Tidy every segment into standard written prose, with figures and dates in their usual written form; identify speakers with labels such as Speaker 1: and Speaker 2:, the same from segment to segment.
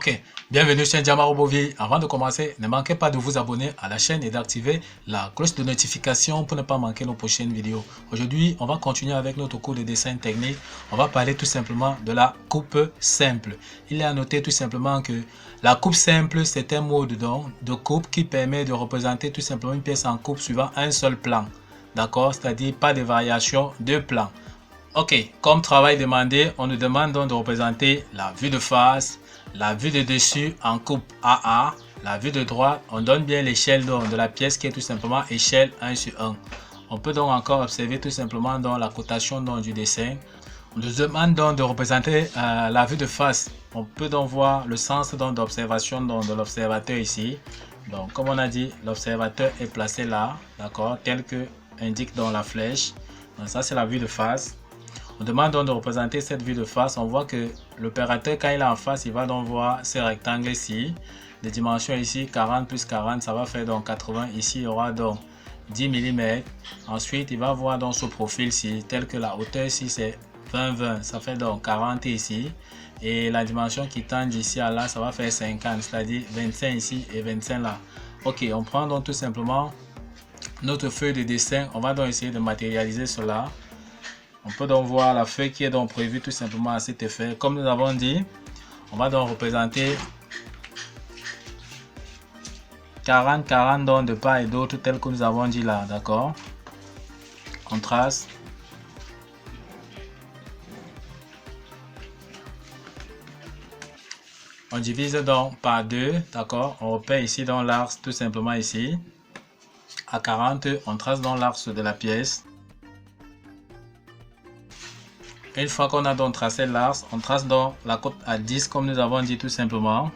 Speaker 1: Ok, bienvenue chez Ndiama Robovi. Avant de commencer, ne manquez pas de vous abonner à la chaîne et d'activer la cloche de notification pour ne pas manquer nos prochaines vidéos. Aujourd'hui, on va continuer avec notre cours de dessin technique. On va parler tout simplement de la coupe simple. Il est à noter tout simplement que la coupe simple, c'est un mode de coupe qui permet de représenter tout simplement une pièce en coupe suivant un seul plan. D'accord? C'est-à-dire pas de variation de plan. Ok, comme travail demandé, on nous demande donc de représenter la vue de face, la vue de dessus en coupe AA, la vue de droite, on donne bien l'échelle de la pièce qui est tout simplement échelle 1 sur 1. On peut donc encore observer tout simplement dans la cotation du dessin. On nous demande donc de représenter la vue de face. On peut donc voir le sens d'observation de l'observateur ici. Donc comme on a dit, l'observateur est placé là, d'accord, tel que indique dans la flèche. Donc ça c'est la vue de face. On demande donc de représenter cette vue de face. On voit que l'opérateur, quand il est en face, il va donc voir ces rectangles ici. Les dimensions ici, 40 plus 40, ça va faire donc 80. Ici, il y aura donc 10 mm. Ensuite, il va voir donc ce profil-ci, tel que la hauteur ici, c'est 20-20. Ça fait donc 40 ici. Et la dimension qui tend d'ici à là, ça va faire 50, c'est-à-dire 25 ici et 25 là. Ok, on prend donc tout simplement notre feuille de dessin. On va donc essayer de matérialiser cela. On peut donc voir la feuille qui est donc prévue tout simplement à cet effet. Comme nous avons dit, on va donc représenter 40 donc de part et d'autre tel que nous avons dit là, d'accord? On trace. On divise donc par 2, d'accord? On repère ici dans l'axe tout simplement ici. À 40, on trace dans l'axe de la pièce. Une fois qu'on a donc tracé l'axe, on trace donc la côte à 10 comme nous avons dit tout simplement.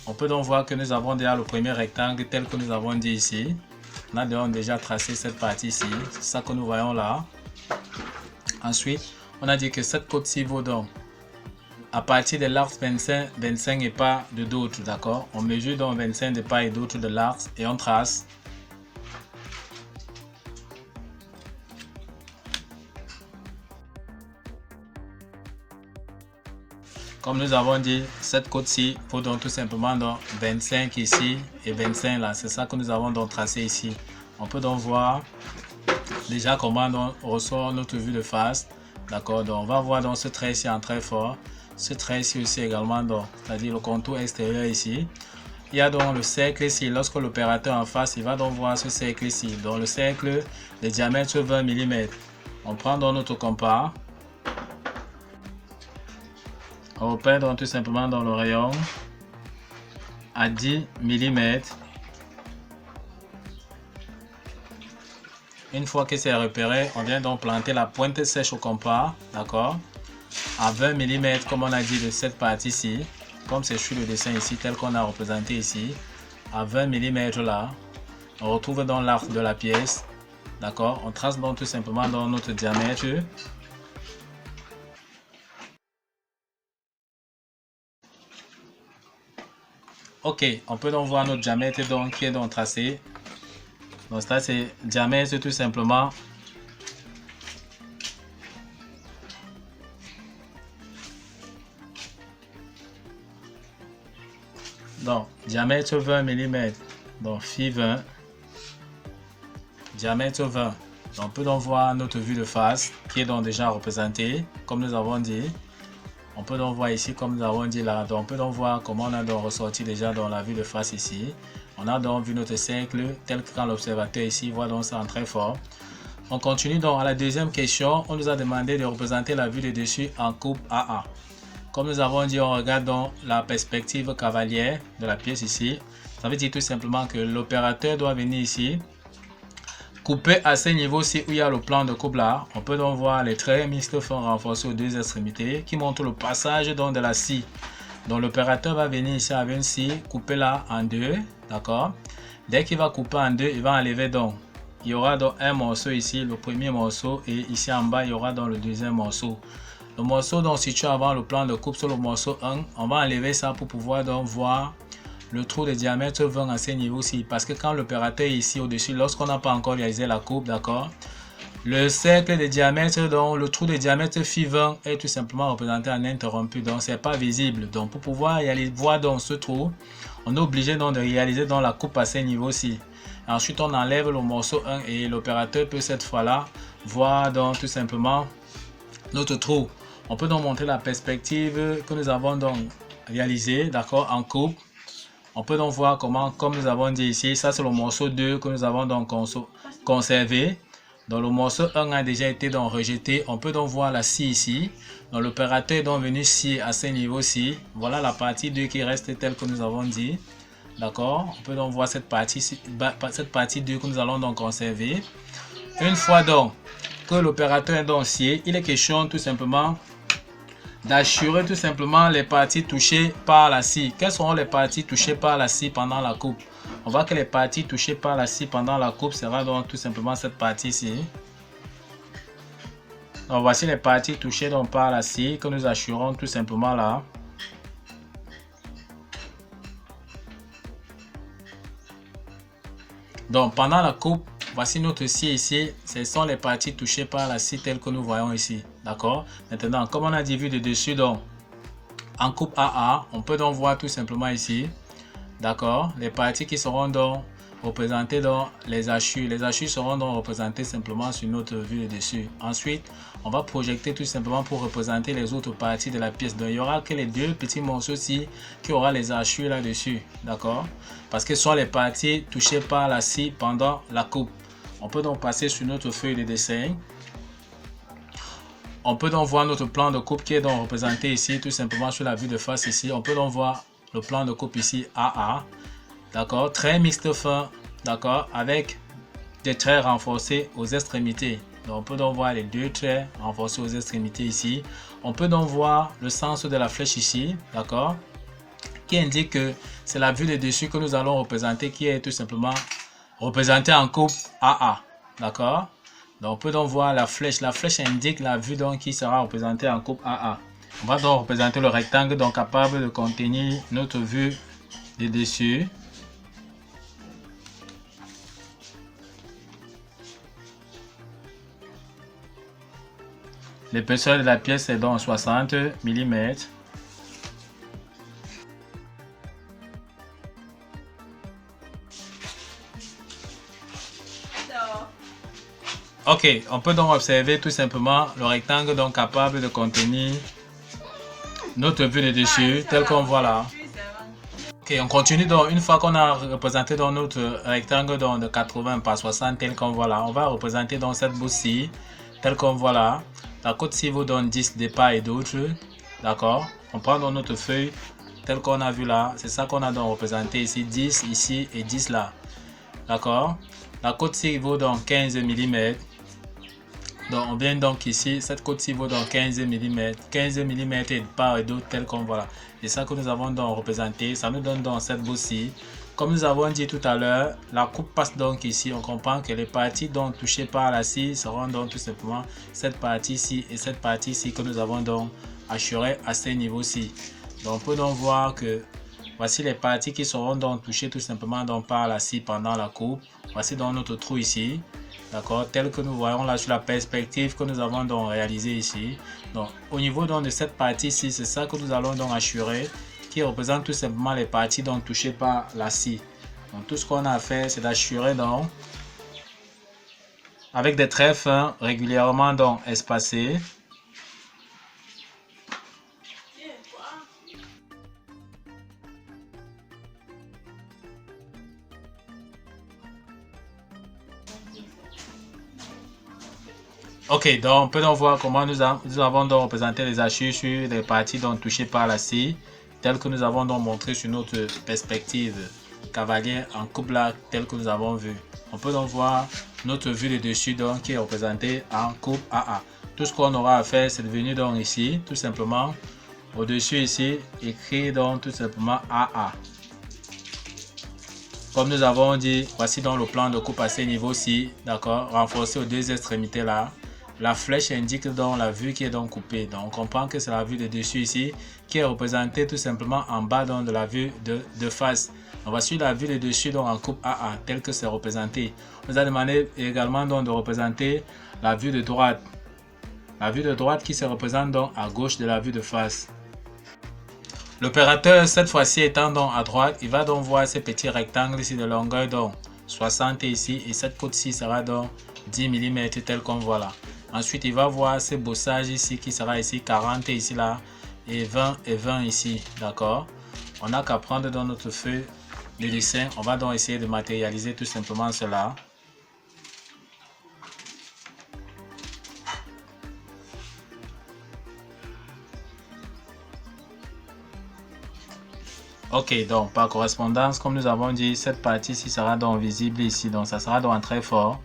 Speaker 1: On peut donc voir que nous avons déjà le premier rectangle tel que nous avons dit ici. On a donc déjà tracé cette partie ici, c'est ça que nous voyons là. Ensuite, on a dit que cette côte-ci vaut donc à partir de l'axe 25 et pas de d'autres, d'accord? On mesure donc 25 de part et d'autre de l'axe et on trace. Comme nous avons dit, cette côte-ci vaut donc tout simplement donc 25 ici et 25 là. C'est ça que nous avons donc tracé ici. On peut donc voir déjà comment on ressort notre vue de face. D'accord, donc on va voir donc ce trait ici en très fort. Ce trait ici aussi également, c'est-à-dire le contour extérieur ici. Il y a donc le cercle ici. Lorsque l'opérateur en face, il va donc voir ce cercle ici. Donc le cercle, le diamètre 20 mm. On prend donc notre compas. On repère donc tout simplement dans le rayon à 10 mm. Une fois que c'est repéré, on vient donc planter la pointe sèche au compas, d'accord, à 20 mm comme on a dit de cette partie-ci, comme c'est sur le dessin ici tel qu'on a représenté ici, à 20 mm là. On retrouve dans l'arc de la pièce, d'accord, on trace donc tout simplement dans notre diamètre. Ok, on peut donc voir notre diamètre donc, qui est donc tracé. Donc ça c'est diamètre tout simplement. Donc diamètre 20 mm. Donc phi 20. Diamètre 20. Donc, on peut donc voir notre vue de face qui est donc déjà représentée comme nous avons dit. On peut donc voir ici comme nous avons dit là, donc on peut donc voir comment on a donc ressorti déjà dans la vue de face ici. On a donc vu notre cercle tel que quand l'observateur ici voit donc ça en très fort. On continue donc à la deuxième question. On nous a demandé de représenter la vue de dessus en coupe AA. Comme nous avons dit, on regarde donc la perspective cavalière de la pièce ici. Ça veut dire tout simplement que l'opérateur doit venir ici, couper à ce niveau-ci où il y a le plan de coupe là. On peut donc voir les traits mixtes font renforcer aux deux extrémités qui montrent le passage donc de la scie. Donc l'opérateur va venir ici avec une scie, couper là en deux, d'accord. Dès qu'il va couper en deux, il va enlever donc. Il y aura donc un morceau ici, le premier morceau, et ici en bas, il y aura donc le deuxième morceau. Le morceau donc situé avant le plan de coupe sur le morceau 1, on va enlever ça pour pouvoir donc voir le trou de diamètre 20 à ce niveau-ci. Parce que quand l'opérateur est ici au-dessus, lorsqu'on n'a pas encore réalisé la coupe, d'accord, Le cercle de diamètre, donc le trou de diamètre Phi20 est tout simplement représenté en interrompu, donc c'est pas visible. Donc pour pouvoir y aller voir dans ce trou, on est obligé donc de réaliser dans la coupe à ce niveau-ci. Ensuite on enlève le morceau 1 et l'opérateur peut cette fois-là voir donc tout simplement notre trou. On peut donc montrer la perspective que nous avons donc réalisée, d'accord, en coupe. On peut donc voir comment, comme nous avons dit ici, ça c'est le morceau 2 que nous avons donc conservé. Donc le morceau 1 a déjà été donc rejeté. On peut donc voir la scie ici. Donc l'opérateur est donc venu scier à ce niveau-ci. Voilà la partie 2 qui reste telle que nous avons dit. D'accord. On peut donc voir cette partie 2 que nous allons donc conserver. Une fois donc que l'opérateur est donc scié, il est question tout simplement d'assurer tout simplement les parties touchées par la scie. Quelles seront les parties touchées par la scie pendant la coupe? On voit que les parties touchées par la scie pendant la coupe sera donc tout simplement cette partie-ci. Donc voici les parties touchées donc par la scie que nous assurons tout simplement là. Donc pendant la coupe, voici notre scie ici. Ce sont les parties touchées par la scie telles que nous voyons ici. D'accord? Maintenant, comme on a dit vu de dessus, donc en coupe AA, on peut donc voir tout simplement ici. D'accord, les parties qui seront donc représentées dans les hachures. Les hachures seront donc représentées simplement sur notre vue de dessus. Ensuite, on va projeter tout simplement pour représenter les autres parties de la pièce. Donc, il y aura que les deux petits morceaux-ci qui aura les hachures là-dessus. D'accord, parce que ce sont les parties touchées par la scie pendant la coupe. On peut donc passer sur notre feuille de dessin. On peut donc voir notre plan de coupe qui est donc représenté ici, tout simplement sur la vue de face ici. On peut donc voir le plan de coupe ici AA, d'accord, très mixte fin, d'accord, avec des traits renforcés aux extrémités. Donc on peut donc voir les deux traits renforcés aux extrémités ici. On peut donc voir le sens de la flèche ici, d'accord, qui indique que c'est la vue de dessus que nous allons représenter, qui est tout simplement représentée en coupe AA, d'accord. Donc on peut donc voir la flèche indique la vue donc qui sera représentée en coupe AA. On va donc représenter le rectangle donc capable de contenir notre vue de dessus. L'épaisseur de la pièce est donc 60 mm. Ok, on peut donc observer tout simplement le rectangle donc capable de contenir notre vue de dessus, tel qu'on voit là. Ok, on continue donc, une fois qu'on a représenté donc notre rectangle donc de 80 par 60 tel qu'on voit là, on va représenter donc cette bout-ci, tel qu'on voit là. La côte-ci vous donne 10 de part et d'autre, d'accord. On prend donc notre feuille, tel qu'on a vu là, c'est ça qu'on a donc représenté ici, 10 ici et 10 là, d'accord. La côte-ci vaut donc 15 mm. Donc on vient donc ici, cette côte-ci vaut donc 15 mm. 15 mm et de part et d'autre tel qu'on voit là. C'est ça que nous avons donc représenté. Ça nous donne donc cette bout-ci. Comme nous avons dit tout à l'heure, la coupe passe donc ici. On comprend que les parties donc touchées par la scie seront donc tout simplement cette partie-ci et cette partie-ci que nous avons donc assuré à ce niveau-ci. Donc on peut donc voir que voici les parties qui seront donc touchées tout simplement donc par la scie pendant la coupe. Voici donc notre trou ici. D'accord, tel que nous voyons là sur la perspective que nous avons donc réalisé ici. Donc au niveau donc de cette partie ci, c'est ça que nous allons donc assurer, qui représente tout simplement les parties donc touchées par la scie. Donc tout ce qu'on a à faire, c'est d'assurer donc avec des traits fins régulièrement donc espacés. Ok, donc on peut donc voir comment nous avons donc représenté les hachures sur les parties donc touchées par la scie, telles que nous avons donc montré sur notre perspective cavalier en coupe là, tel que nous avons vu. On peut donc voir notre vue de dessus donc qui est représentée en coupe AA. Tout ce qu'on aura à faire, c'est de venir donc ici, tout simplement, au-dessus ici, écrire donc tout simplement AA. Comme nous avons dit, voici donc le plan de coupe à ces niveaux-ci, d'accord, renforcé aux deux extrémités là. la flèche indique donc la vue qui est donc coupée. Donc on comprend que c'est la vue de dessus ici qui est représentée tout simplement en bas donc de la vue de face. On va suivre la vue de dessus donc en coupe AA tel que c'est représenté. On nous a demandé également donc de représenter la vue de droite. La vue de droite qui se représente donc à gauche de la vue de face. L'opérateur cette fois-ci étant donc à droite, il va donc voir ces petits rectangles ici de longueur donc 60 ici et cette côte-ci sera donc 10 mm tel qu'on voit là. Ensuite, il va voir ces bossages ici qui sera ici 40 ici là et 20 et 20 ici, d'accord. On n'a qu'à prendre dans notre feuille de dessin, on va donc essayer de matérialiser tout simplement cela. Ok, donc par correspondance, comme nous avons dit, cette partie-ci sera donc visible ici, donc ça sera donc en très fort.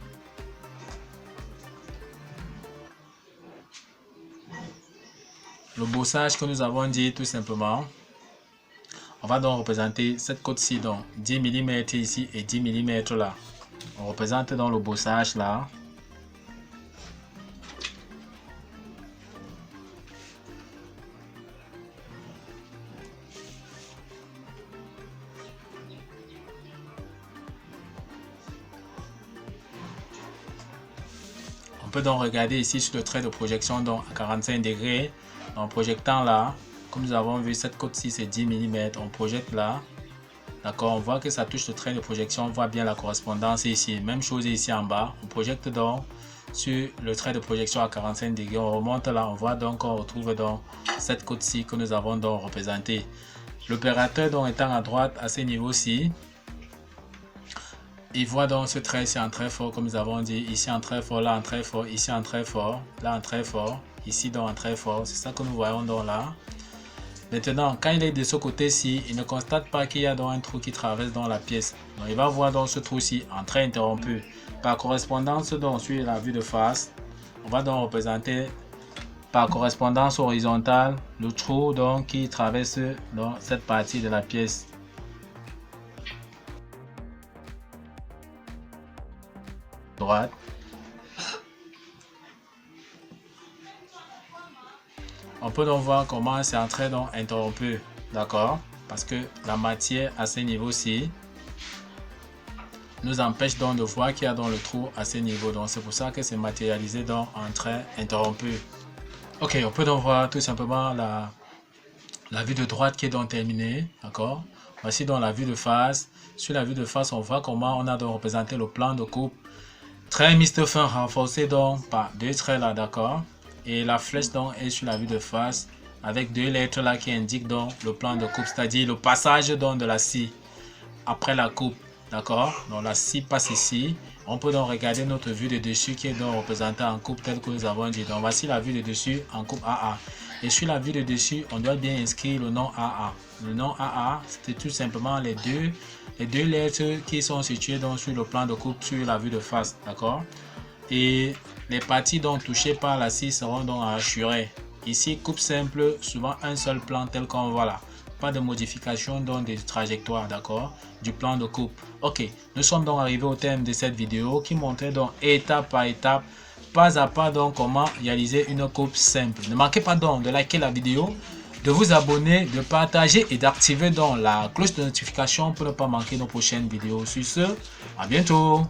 Speaker 1: Le bossage que nous avons dit tout simplement, on va donc représenter cette côte-ci, donc 10 mm ici et 10 mm là. On représente donc le bossage là. On peut donc regarder ici sur le trait de projection donc à 45 degrés. En projectant là, comme nous avons vu, cette côte-ci c'est 10 mm. On projette là. D'accord, on voit que ça touche le trait de projection. On voit bien la correspondance ici. Même chose ici en bas. On projette donc sur le trait de projection à 45 degrés. On remonte là. On voit donc qu'on retrouve donc cette côte-ci que nous avons donc représentée. L'opérateur donc étant à droite à ce niveau-ci, il voit donc ce trait ici en très fort, comme nous avons dit, ici en très fort, là en très fort, ici en très fort, là en très fort, ici donc en très fort. C'est ça que nous voyons donc là. Maintenant, quand il est de ce côté-ci, il ne constate pas qu'il y a donc un trou qui traverse dans la pièce. Donc, il va voir donc ce trou-ci en trait interrompu. Par correspondance donc sur la vue de face, on va donc représenter par correspondance horizontale le trou donc qui traverse donc cette partie de la pièce. Droite. On peut donc voir comment c'est en trait donc interrompu, d'accord, parce que la matière à ce niveau-ci nous empêche donc de voir qu'il y a dans le trou à ce niveau, donc c'est pour ça que c'est matérialisé donc en trait interrompu. Ok, on peut donc voir tout simplement la vue de droite qui est donc terminée, d'accord. Voici donc la vue de face. Sur la vue de face, on voit comment on a donc représenté le plan de coupe. Trait mixte fin renforcé donc par deux traits là, d'accord. Et la flèche donc est sur la vue de face avec deux lettres là qui indiquent donc le plan de coupe, c'est-à-dire le passage donc de la scie après la coupe, d'accord. Donc la scie passe ici. On peut donc regarder notre vue de dessus qui est donc représentée en coupe telle que nous avons dit. Donc voici la vue de dessus en coupe AA. Et sur la vue de dessus, on doit bien inscrire le nom AA. Le nom AA, c'était tout simplement les deux lettres qui sont situées donc sur le plan de coupe sur la vue de face, d'accord. Et les parties donc touchées par la scie seront donc assurées. Ici, coupe simple, souvent un seul plan tel qu'on voit là. Pas de modification donc des trajectoires, d'accord, du plan de coupe. Ok, nous sommes donc arrivés au terme de cette vidéo qui montrait donc étape par étape, pas à pas donc comment réaliser une coupe simple. Ne manquez pas donc de liker la vidéo, de vous abonner, de partager et d'activer donc la cloche de notification pour ne pas manquer nos prochaines vidéos. Sur ce, à bientôt.